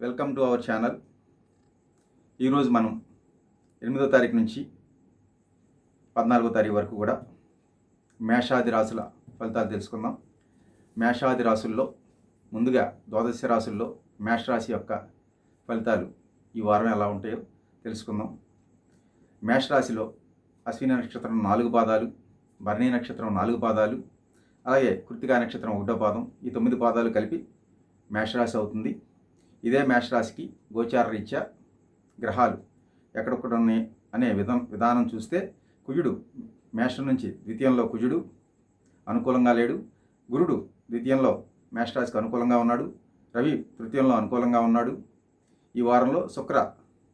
Welcome to our channel. ఈరోజు మనం 8వ తారీఖు నుంచి 14వ తారీఖు వరకు కూడా మేషాది రాశుల ఫలితాలు తెలుసుకుందాం. మేషాది రాశుల్లో ముందుగా ద్వాదశ రాశుల్లో మేషరాశి యొక్క ఫలితాలు ఈ వారం ఎలా ఉంటాయో తెలుసుకుందాం. మేషరాశిలో అశ్విని నక్షత్రం 4 పాదాలు, భరణి నక్షత్రం 4 పాదాలు, అలాగే కృత్తికా నక్షత్రం 1వ పాదం, ఈ 9 పాదాలు కలిపి మేషరాశి అవుతుంది. ఇదే మేషరాశికి గోచార రీత్యా గ్రహాలు ఎక్కడొక్కడ ఉన్నాయి అనే విధానం చూస్తే కుజుడు మేషం నుంచి ద్వితీయంలో కుజుడు అనుకూలంగా లేడు, గురుడు ద్వితీయంలో మేషరాశికి అనుకూలంగా ఉన్నాడు, రవి తృతీయంలో అనుకూలంగా ఉన్నాడు. ఈ వారంలో శుక్ర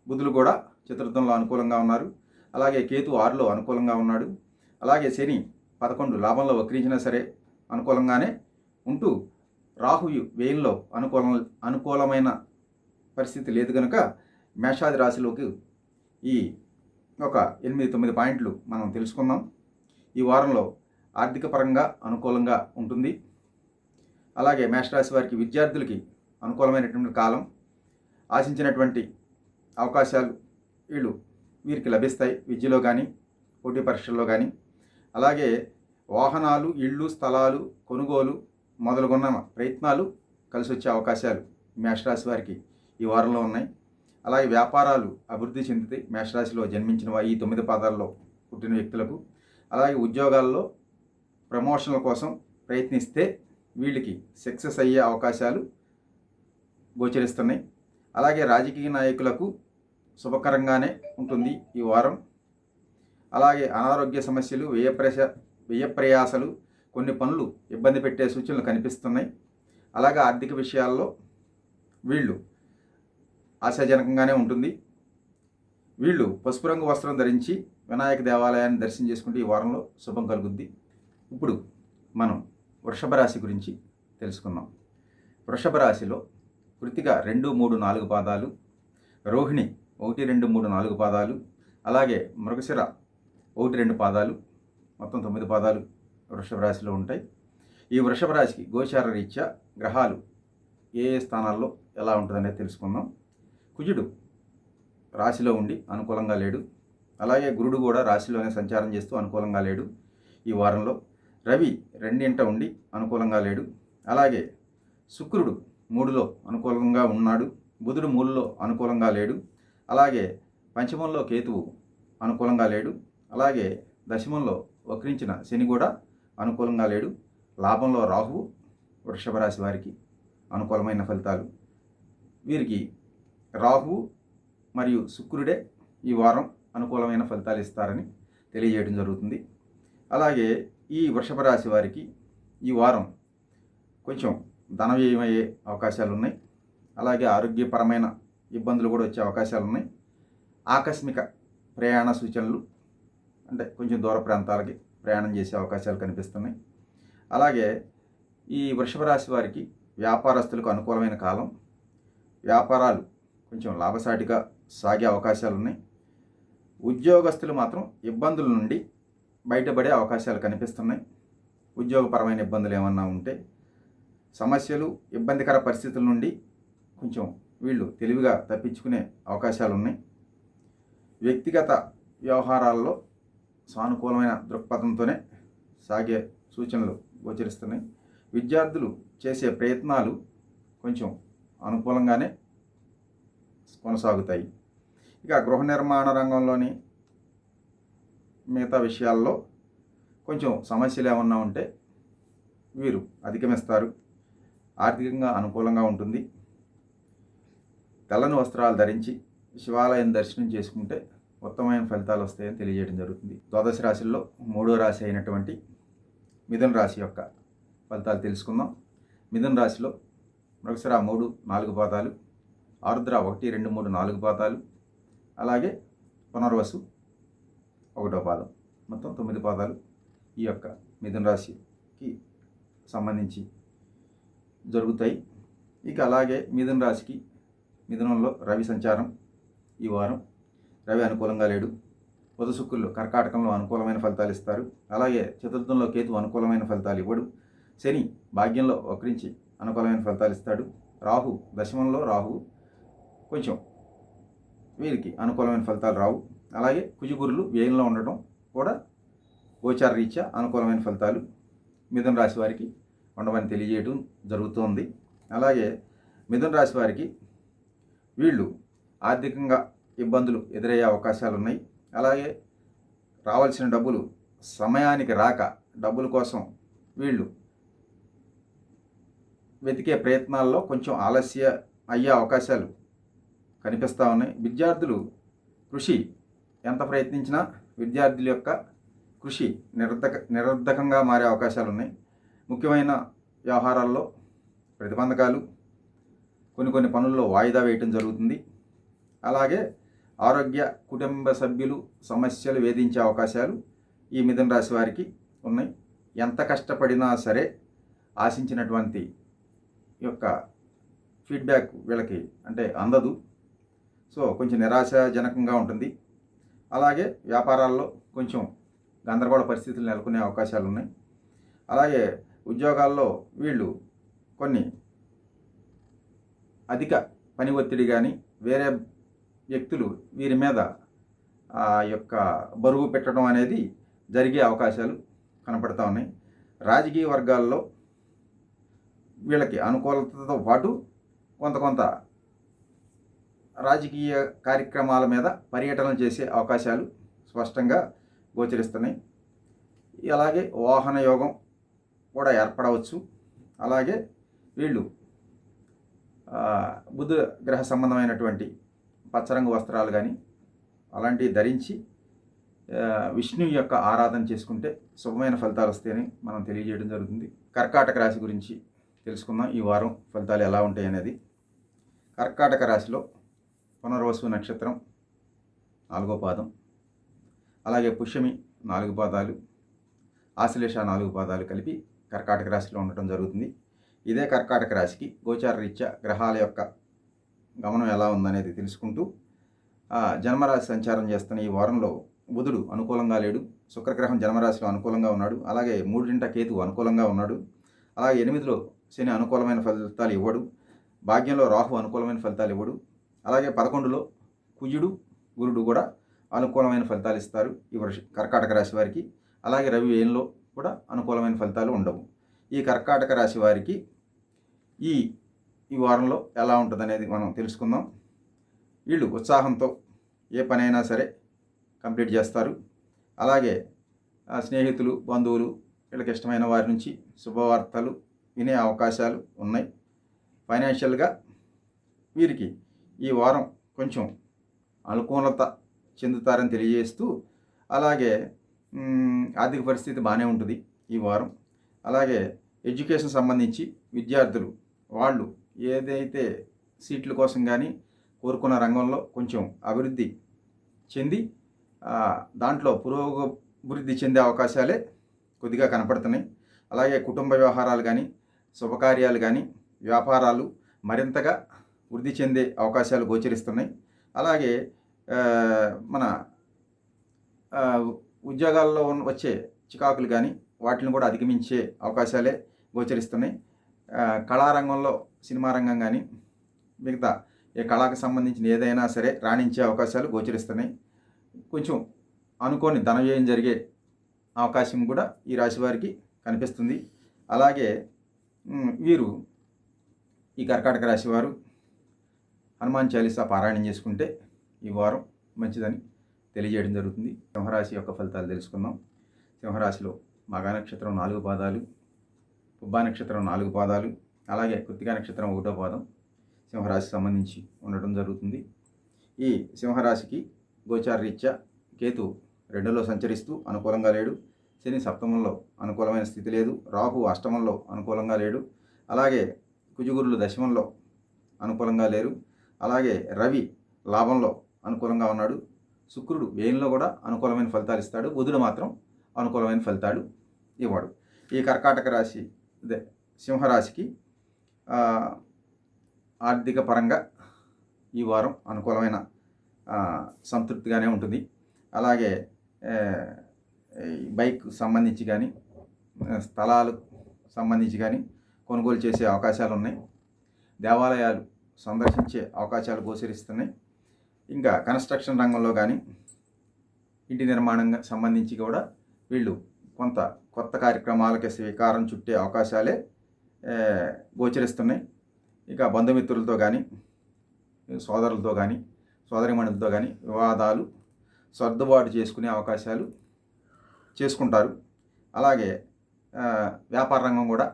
బుధులు కూడా చతుర్థంలో అనుకూలంగా ఉన్నారు. అలాగే కేతు 6లో అనుకూలంగా ఉన్నాడు. అలాగే శని 11 లాభంలో వక్రించినా సరే అనుకూలంగానే ఉంటూ రాహు వ్యయంలో అనుకూలమైన పరిస్థితి లేదు కనుక మేషాది రాశిలోకి ఈ ఒక 8-9 పాయింట్లు మనం తెలుసుకుందాం. ఈ వారంలో ఆర్థిక పరంగా అనుకూలంగా ఉంటుంది. అలాగే మేషరాశి వారికి విద్యార్థులకి అనుకూలమైనటువంటి కాలం, ఆశించినటువంటి అవకాశాలు వీరికి లభిస్తాయి విద్యలో కానీ పోటీ పరీక్షల్లో కానీ. అలాగే వాహనాలు, ఇళ్ళు, స్థలాలు కొనుగోలు మొదలుగున్న ప్రయత్నాలు కలిసి వచ్చే అవకాశాలు మేషరాశి వారికి ఈ వారంలో ఉన్నాయి. అలాగే వ్యాపారాలు అభివృద్ధి చెందుతాయి మేషరాశిలో జన్మించిన ఈ 9 పాదాల్లో పుట్టిన వ్యక్తులకు. అలాగే ఉద్యోగాల్లో ప్రమోషన్ల కోసం ప్రయత్నిస్తే వీళ్ళకి సక్సెస్ అయ్యే అవకాశాలు గోచరిస్తున్నాయి. అలాగే రాజకీయ నాయకులకు శుభకరంగానే ఉంటుంది ఈ వారం. అలాగే అనారోగ్య సమస్యలు, వ్యయప్రయాసలు, కొన్ని పనులు ఇబ్బంది పెట్టే సూచనలు కనిపిస్తున్నాయి. అలాగే ఆర్థిక విషయాల్లో వీళ్ళు ఆశాజనకంగానే ఉంటుంది. వీళ్ళు పసుపు రంగు వస్త్రం ధరించి వినాయక దేవాలయాన్ని దర్శనం చేసుకుంటే ఈ వారంలో శుభం కలుగుద్ది. ఇప్పుడు మనం వృషభ రాశి గురించి తెలుసుకుందాం. వృషభ రాశిలో కృత్తిక 2, 3, 4 పాదాలు, రోహిణి 1, 2, 3, 4 పాదాలు, అలాగే మృగశిర 1, 2 పాదాలు, మొత్తం 9 పాదాలు వృషభ రాశిలో ఉంటాయి. ఈ వృషభ రాశికి గోచార రీత్యా గ్రహాలు ఏ స్థానాల్లో ఎలా ఉంటుందనేది తెలుసుకుందాం. కుజుడు రాశిలో ఉండి అనుకూలంగా లేడు. అలాగే గురుడు కూడా రాశిలోనే సంచారం చేస్తూ అనుకూలంగా లేడు. ఈ వారంలో రవి 2ంట ఉండి అనుకూలంగా లేడు. అలాగే శుక్రుడు 3లో అనుకూలంగా ఉన్నాడు, బుధుడు 3లో అనుకూలంగా లేడు. అలాగే పంచమంలో కేతువు అనుకూలంగా లేడు. అలాగే దశమంలో వక్రించిన శని కూడా అనుకూలంగా లేడు. లాభంలో రాహువు వృషభ రాశి వారికి అనుకూలమైన ఫలితాలు. వీరికి రాహువు మరియు శుక్రుడే ఈ వారం అనుకూలమైన ఫలితాలు ఇస్తారని తెలియజేయడం జరుగుతుంది. అలాగే ఈ వృషభ రాశి వారికి ఈ వారం కొంచెం ధన వ్యయమయ్యే అవకాశాలు ఉన్నాయి. అలాగే ఆరోగ్యపరమైన ఇబ్బందులు కూడా వచ్చే అవకాశాలు ఉన్నాయి. ఆకస్మిక ప్రయాణ సూచనలు, అంటే కొంచెం దూర ప్రాంతాలకి ప్రయాణం చేసే అవకాశాలు కనిపిస్తున్నాయి. అలాగే ఈ వృషభ రాశి వారికి వ్యాపారస్తులకు అనుకూలమైన కాలం, వ్యాపారాలు కొంచెం లాభసాటిగా సాగే అవకాశాలు ఉన్నాయి. ఉద్యోగస్తులు మాత్రం ఇబ్బందుల నుండి బయటపడే అవకాశాలు కనిపిస్తున్నాయి. ఉద్యోగపరమైన ఇబ్బందులు ఏమన్నా ఉంటే, సమస్యలు, ఇబ్బందికర పరిస్థితుల నుండి కొంచెం వీళ్ళు తెలివిగా తప్పించుకునే అవకాశాలు ఉన్నాయి. వ్యక్తిగత వ్యవహారాల్లో సానుకూలమైన దృక్పథంతోనే సాగే సూచనలు గోచరిస్తున్నాయి. విద్యార్థులు చేసే ప్రయత్నాలు కొంచెం అనుకూలంగానే కొనసాగుతాయి. ఇక గృహ నిర్మాణ రంగంలోని మిగతా విషయాల్లో కొంచెం సమస్యలు ఏమన్నా ఉంటే వీరు అధిగమిస్తారు. ఆర్థికంగా అనుకూలంగా ఉంటుంది. తెల్లని వస్త్రాలు ధరించి శివాలయం దర్శనం చేసుకుంటే ఉత్తమమైన ఫలితాలు వస్తాయని తెలియజేయడం జరుగుతుంది. ద్వాదశ రాశుల్లో 3వ రాశి అయినటువంటి మిథున రాశి యొక్క ఫలితాలు తెలుసుకుందాం. మిథున రాశిలో మృగశిర 3, 4 పాదాలు, ఆరుద్ర 1, 2, 3, 4 పాదాలు, అలాగే పునర్వసు 1వ పాదం, మొత్తం 9 పాదాలు ఈ యొక్క మిథున రాశికి సంబంధించి జరుగుతాయి. ఇక అలాగే మిథున రాశికి మిథునంలో రవి సంచారం ఈ వారం. రవి అనుకూలంగా లేడు. బుధ శుక్రులు కర్కాటకంలో అనుకూలమైన ఫలితాలు ఇస్తారు. అలాగే చతుర్థంలో కేతు అనుకూలమైన ఫలితాలు ఇవ్వడు. శని భాగ్యంలో వక్రించి అనుకూలమైన ఫలితాలు ఇస్తాడు. రాహు దశమంలో రాహు కొంచెం వీరికి అనుకూలమైన ఫలితాలు రావు. అలాగే కుజగురులు వ్యయంలో ఉండటం కూడా గోచార రీత్యా అనుకూలమైన ఫలితాలు మిథున రాశి వారికి ఉండవని తెలియజేయడం జరుగుతోంది. అలాగే మిథున రాశి వారికి వీళ్ళు ఆర్థికంగా ఇబ్బందులు ఎదురయ్యే అవకాశాలు ఉన్నాయి. అలాగే రావాల్సిన డబ్బులు సమయానికి రాక డబ్బుల కోసం వీళ్ళు వెతికే ప్రయత్నాల్లో కొంచెం ఆలస్య అయ్యే అవకాశాలు కనిపిస్తూ ఉన్నాయి. విద్యార్థులు కృషి ఎంత ప్రయత్నించినా విద్యార్థుల యొక్క కృషి నిరర్ధకంగా మారే అవకాశాలు ఉన్నాయి. ముఖ్యమైన వ్యవహారాల్లో ప్రతిబంధకాలు, కొన్ని పనుల్లో వాయిదా వేయటం జరుగుతుంది. అలాగే ఆరోగ్య కుటుంబ సభ్యులు సమస్యలు వేధించే అవకాశాలు ఈ మిథున రాశి వారికి ఉన్నాయి. ఎంత కష్టపడినా సరే ఆశించినటువంటి యొక్క ఫీడ్బ్యాక్ వీళ్ళకి అంటే అందదు. సో కొంచెం నిరాశాజనకంగా ఉంటుంది. అలాగే వ్యాపారాల్లో కొంచెం గందరగోళ పరిస్థితులు నెలకొనే అవకాశాలు ఉన్నాయి. అలాగే ఉద్యోగాల్లో వీళ్ళు కొన్ని అధిక పని ఒత్తిడి కానీ వేరే వ్యక్తులు వీరి మీద ఆ యొక్క బరువు పెట్టడం అనేది జరిగే అవకాశాలు కనపడతా ఉన్నాయి. రాజకీయ వర్గాల్లో వీళ్ళకి అనుకూలతతో పాటు కొంత రాజకీయ కార్యక్రమాల మీద పర్యటనలు చేసే అవకాశాలు స్పష్టంగా గోచరిస్తున్నాయి. అలాగే వాహన యోగం కూడా ఏర్పడవచ్చు. అలాగే వీళ్ళు బుధ గ్రహ సంబంధమైనటువంటి పచ్చరంగు వస్త్రాలు కానీ అలాంటివి ధరించి విష్ణు యొక్క ఆరాధన చేసుకుంటే శుభమైన ఫలితాలు వస్తాయని మనం తెలియజేయడం జరుగుతుంది. కర్కాటక రాశి గురించి తెలుసుకుందాం. ఈ వారం ఫలితాలు ఎలా ఉంటాయి అనేది. కర్కాటక రాశిలో పునర్వసు నక్షత్రం 4వ పాదం, అలాగే పుష్యమి 4 పాదాలు, ఆశ్లేష 4 పాదాలు కలిపి కర్కాటక రాశిలో ఉండటం జరుగుతుంది. ఇదే కర్కాటక రాశికి గోచార రీత్యా గ్రహాల యొక్క గమనం ఎలా ఉందనేది తెలుసుకుంటూ జన్మరాశి సంచారం చేస్తున్న ఈ వారంలో బుధుడు అనుకూలంగా లేడు. శుక్రగ్రహం జన్మరాశిలో అనుకూలంగా ఉన్నాడు. అలాగే 3వ కేతువు అనుకూలంగా ఉన్నాడు. అలాగే 8లో శని అనుకూలమైన ఫలితాలు ఇవ్వడు. భాగ్యంలో రాహు అనుకూలమైన ఫలితాలు ఇవ్వడు. అలాగే 11లో కుజుడు గురుడు కూడా అనుకూలమైన ఫలితాలు ఇస్తారు ఈ కర్కాటక రాశి వారికి. అలాగే రవి వ్యయంలో కూడా అనుకూలమైన ఫలితాలు ఉండవు. ఈ కర్కాటక రాశి వారికి ఈ వారంలో ఎలా ఉంటుందనేది మనం తెలుసుకుందాం. వీళ్ళు ఉత్సాహంతో ఏ పనైనా సరే కంప్లీట్ చేస్తారు. అలాగే స్నేహితులు, బంధువులు, వీళ్ళకి ఇష్టమైన వారి నుంచి శుభవార్తలు వినే అవకాశాలు ఉన్నాయి. ఫైనాన్షియల్గా వీరికి ఈ వారం కొంచెం అనుకూలత చెందుతారని తెలియజేస్తూ, అలాగే ఆర్థిక పరిస్థితి బాగానే ఉంటుంది ఈ వారం. అలాగే ఎడ్యుకేషన్ సంబంధించి విద్యార్థులు వాళ్ళు ఏదైతే సీట్ల కోసం కానీ కోరుకున్న రంగంలో కొంచెం అభివృద్ధి చెంది దాంట్లో పురోభివృద్ధి చెందే అవకాశాలే కొద్దిగా కనపడుతున్నాయి. అలాగే కుటుంబ వ్యవహారాలు కానీ శుభకార్యాలు కానీ వ్యాపారాలు మరింతగా వృద్ధి చెందే అవకాశాలు గోచరిస్తున్నాయి. అలాగే మన ఉద్యోగాల్లో వచ్చే చికాకులు కానీ వాటిని కూడా అధిగమించే అవకాశాలే గోచరిస్తున్నాయి. కళారంగంలో సినిమా రంగం కానీ మిగతా ఏ కళకు సంబంధించిన ఏదైనా సరే రాణించే అవకాశాలు గోచరిస్తున్నాయి. కొంచెం అనుకోని ధన వ్యయం జరిగే అవకాశం కూడా ఈ రాశి వారికి కనిపిస్తుంది. అలాగే వీరు ఈ కర్కాటక రాశి వారు హనుమాన్ చాలీసా పారాయణం చేసుకుంటే ఈ వారం మంచిదని తెలియజేయడం జరుగుతుంది. సింహరాశి యొక్క ఫలితాలు తెలుసుకుందాం. సింహరాశిలో మఘ నక్షత్రం 4 పాదాలు, పుబ్బా నక్షత్రం 4 పాదాలు, అలాగే కృత్తికా నక్షత్రం 1వ పాదం సింహరాశి సంబంధించి ఉండటం జరుగుతుంది. ఈ సింహరాశికి గోచార రీత్యా కేతు 2లో సంచరిస్తూ అనుకూలంగా లేడు. శని 7మంలో అనుకూలమైన స్థితి లేదు. రాహు 8మంలో అనుకూలంగా లేడు. అలాగే కుజగురులు 10మంలో అనుకూలంగా లేరు. అలాగే రవి లాభంలో అనుకూలంగా ఉన్నాడు. శుక్రుడు వ్యయంలో కూడా అనుకూలమైన ఫలితాలు ఇస్తాడు. బుధుడు మాత్రం అనుకూలమైన ఫలితాలు ఇవ్వడు. ఈ కర్కాటక రాశి సింహరాశికి ఆర్థిక పరంగా ఈ వారం అనుకూలమైన సంతృప్తిగానే ఉంటుంది. అలాగే బైక్ సంబంధించి కానీ స్థలాలు సంబంధించి కానీ కొనుగోలు చేసే అవకాశాలు ఉన్నాయి. దేవాలయాలు సందర్శించే అవకాశాలు గోచరిస్తున్నాయి. ఇంకా కన్స్ట్రక్షన్ రంగంలో కానీ ఇంటి నిర్మాణంగా సంబంధించి కూడా వీళ్ళు కొంత కొత్త కార్యక్రమాలకి శ్రీకారం చుట్టే అవకాశాలే గోచరిస్తున్నాయి. ఇక బంధుమిత్రులతో కానీ సోదరులతో కానీ సోదరిమణులతో కానీ వివాదాలు సర్దుబాటు చేసుకునే అవకాశాలు చేసుకుంటారు. అలాగే వ్యాపార రంగం కూడా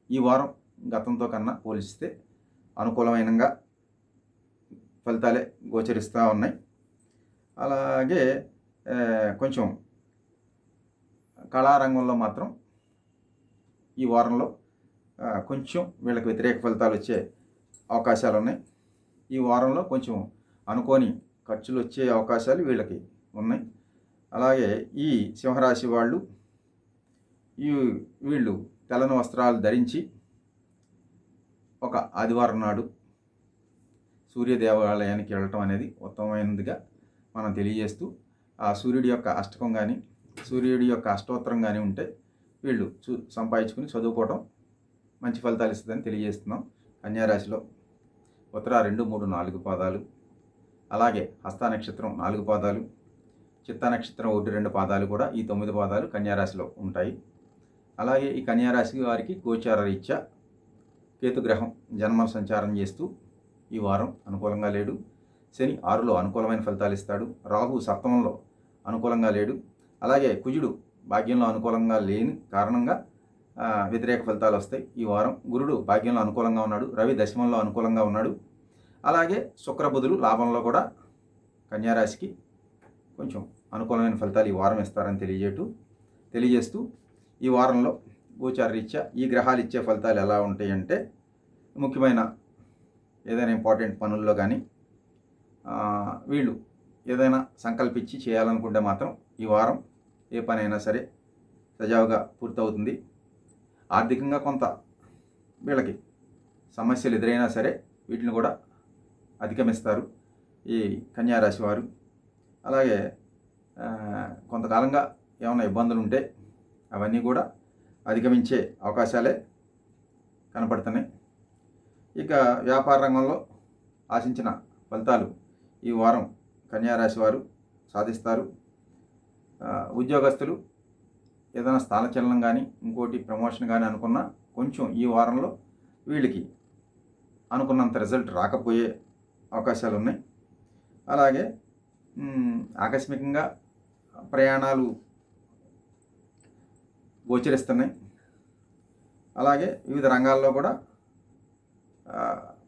ఈ వారం గతంతో కన్నా పోలిస్తే అనుకూలమైనగా ఫలితాలే గోచరిస్తూ ఉన్నాయి. అలాగే కొంచెం కళారంగంలో మాత్రం ఈ వారంలో కొంచెం వీళ్ళకి వ్యతిరేక ఫలితాలు వచ్చే అవకాశాలు ఉన్నాయి. ఈ వారంలో కొంచెం అనుకోని ఖర్చులు వచ్చే అవకాశాలు వీళ్ళకి ఉన్నాయి. అలాగే ఈ సింహరాశి వాళ్ళు వీళ్ళు తెల్లని వస్త్రాలు ధరించి ఒక ఆదివారం నాడు సూర్య దేవాలయానికి వెళ్ళటం అనేది ఉత్తమమైనదిగా మనం తెలియజేస్తూ, ఆ సూర్యుడి యొక్క అష్టకం కానీ సూర్యుడి యొక్క అష్టోత్తరం కానీ ఉంటే వీళ్ళు సంపాదించుకుని చదువుకోవటం మంచి ఫలితాలు ఇస్తుందని తెలియజేస్తున్నాం. కన్యారాశిలో ఉత్తర 2, 3, 4 పాదాలు, అలాగే హస్త నక్షత్రం 4 పాదాలు, చిత్తా నక్షత్రం 1, 2 పాదాలు కూడా ఈ 9 పాదాలు కన్యారాశిలో ఉంటాయి. అలాగే ఈ కన్యారాశి వారికి గోచార రీత్యా కేతుగ్రహం జన్మ సంచారం చేస్తూ ఈ వారం అనుకూలంగా లేడు. శని 6లో అనుకూలమైన ఫలితాలు ఇస్తాడు. రాహు 7లో అనుకూలంగా లేడు. అలాగే కుజుడు భాగ్యంలో అనుకూలంగా లేని కారణంగా వ్యతిరేక ఫలితాలు వస్తాయి ఈ వారం. గురుడు భాగ్యంలో అనుకూలంగా ఉన్నాడు. రవి దశమంలో అనుకూలంగా ఉన్నాడు. అలాగే శుక్రబుధులు లాభంలో కూడా కన్యారాశికి కొంచెం అనుకూలమైన ఫలితాలు ఈ వారం ఇస్తారని తెలియజేస్తూ ఈ వారంలో గోచార రీత్యా ఈ గ్రహాలు ఇచ్చే ఫలితాలు ఎలా ఉంటాయంటే, ముఖ్యమైన ఏదైనా ఇంపార్టెంట్ పనుల్లో కానీ వీళ్ళు ఏదైనా సంకల్పించి చేయాలనుకుంటే మాత్రం ఈ వారం ఏ పనైనా సరే సజావుగా పూర్తవుతుంది. ఆర్థికంగా కొంత వీళ్ళకి సమస్యలు ఎదురైనా సరే వీటిని కూడా అధిగమిస్తారు ఈ కన్యారాశి వారు. అలాగే కొంతకాలంగా ఏమైనా ఇబ్బందులు ఉంటే అవన్నీ కూడా అధిగమించే అవకాశాలే కనపడుతున్నాయి. ఇక వ్యాపార రంగంలో ఆశించిన ఫలితాలు ఈ వారం కన్యారాశి వారు సాధిస్తారు. ఉద్యోగస్తులు ఏదైనా స్థానచలనం కానీ ఇంకోటి ప్రమోషన్ కానీ అనుకున్నా కొంచెం ఈ వారంలో వీళ్ళకి అనుకున్నంత రిజల్ట్ రాకపోయే అవకాశాలు ఉన్నాయి. అలాగే ఆకస్మికంగా ప్రయాణాలు గోచరిస్తున్నాయి. అలాగే వివిధ రంగాల్లో కూడా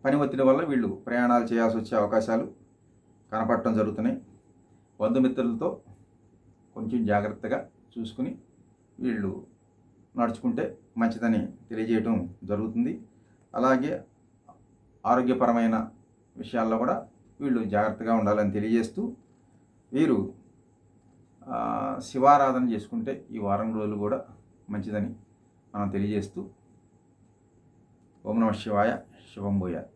పని ఒత్తిడి వల్ల వీళ్ళు ప్రయాణాలు చేయాల్సి వచ్చే అవకాశాలు కనపడటం జరుగుతున్నాయి. బంధుమిత్రులతో కొంచెం జాగ్రత్తగా చూసుకుని వీళ్ళు నడుచుకుంటే మంచిదని తెలియజేయటం జరుగుతుంది. అలాగే ఆరోగ్యపరమైన విషయాల్లో కూడా వీళ్ళు జాగ్రత్తగా ఉండాలని తెలియజేస్తూ వీరు శివారాధన చేసుకుంటే ఈ వారం రోజులు కూడా మంచిదని మనం తెలియజేస్తూ ఓం నమః శివాయ, శుభం భూయాత్.